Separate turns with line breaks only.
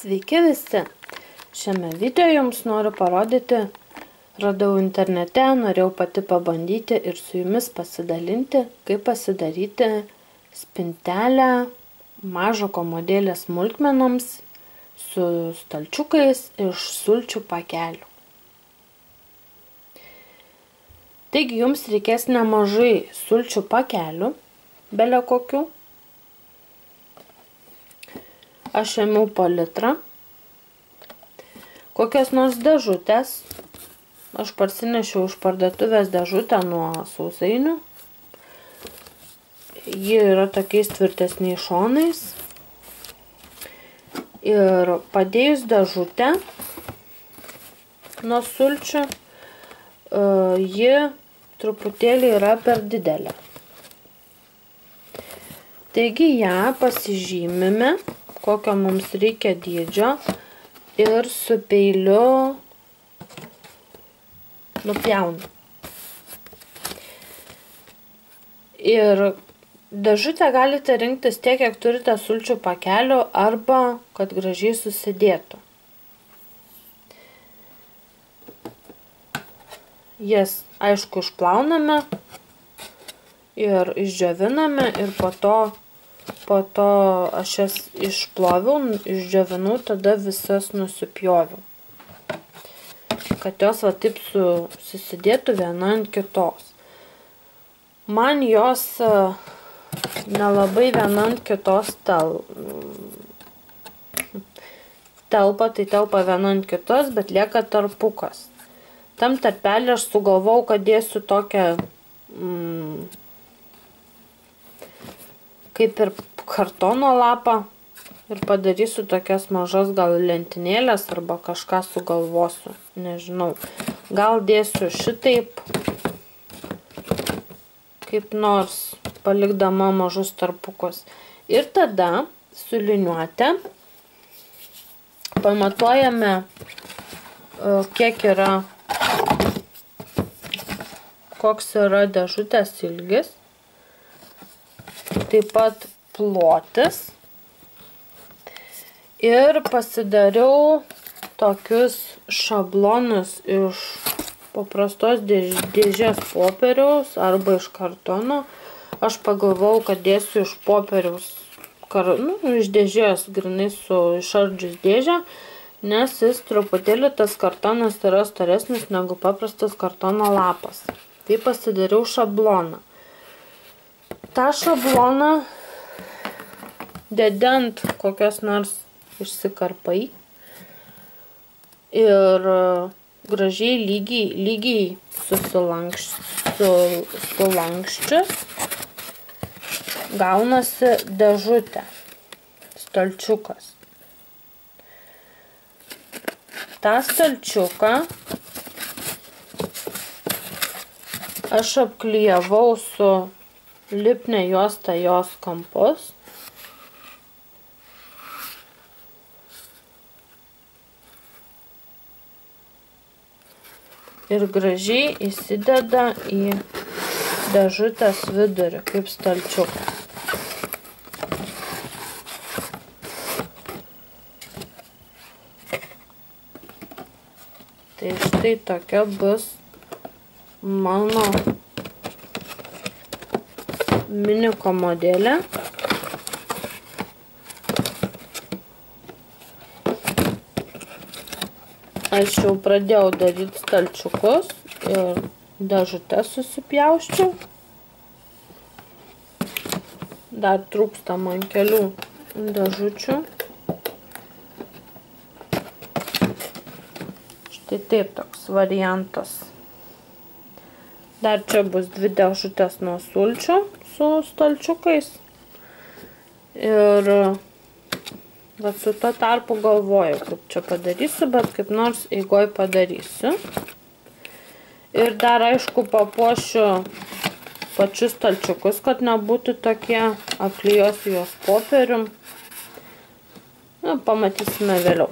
Sveiki visi! Šiame video jums noriu parodyti, radau internete, norėjau pati pabandyti ir su jumis pasidalinti, kaip pasidaryti spintelę mažo komodėlę smulkmenoms su stalčiukais iš sulčių pakelių. Taigi jums reikės nemažai sulčių pakelių, bele kokių. Aš ėmiau po litrą, kokios nors dėžutės, aš parsinešiau iš parduotuvės dėžutę nuo sausainių, ji yra tokiais tvirtesniais šonais ir padėjus dėžutę nuo sulčių, ji truputėlį yra per didelė. Taigi ją pasižymime, kokio mums reikia dydžio ir su peiliu nupjaunu. Ir dėžutę galite rinktis tiek, kiek turite sulčių pakelių arba kad gražiai susidėtų. Jas, aišku, išplauname ir išdžioviname ir po to aš jas išploviau, išdžiovinau, tada visas nusipjoviau. Kad jos va taip susidėtų viena ant kitos. Man jos nelabai viena ant kitos telpa, tai telpa viena ant kitos, bet lieka tarpukas. Tam tarpelį aš sugalvojau, kad dėsiu tokią kaip ir kartono lapą ir padarysiu tokias mažas gal lentynėlės arba kažką sugalvosiu, nežinau. Gal dėsiu šitaip, kaip nors palikdama mažus tarpukus. Ir tada su liniuote pamatuojame, koks yra dėžutės ilgis. Taip pat plotis ir pasidariau tokius šablonus iš paprastos dėžės popieriaus arba iš kartono. Aš pagalvojau, kad dėsiu iš popieriaus, iš dėžės grinai su išardžius dėžę, nes jis truputėlį tas kartonas yra storesnis negu paprastas kartono lapas. Tai pasidariau šabloną. Ta šabloną dedant kokios nors išsikarpai ir gražiai lygiai sulanksčius gaunasi dėžutė, stalčiukas. tą stalčiuką aš apklijavau su lipnia juosta jos kampus. Ir gražiai įsideda į dėžutės vidurį, kaip stalčiuką. Tai štai tokia bus mano mini komodėlė. Aš jau pradėjau daryti stalčiukus ir dėžutės susipjausčiau. Dar trūksta man kelių dėžučių. Štai taip toks variantas. Dar čia bus 2 dėžutės nuo sulčių su stalčiukais. Ir vat su to tarpu galvoju, kaip čia padarysiu, bet kaip nors eigoj padarysiu. Ir dar aišku papuošiu pačius stalčiukus, kad nebūtų tokie, apklijuosiu juos popierium. Pamatysime vėliau.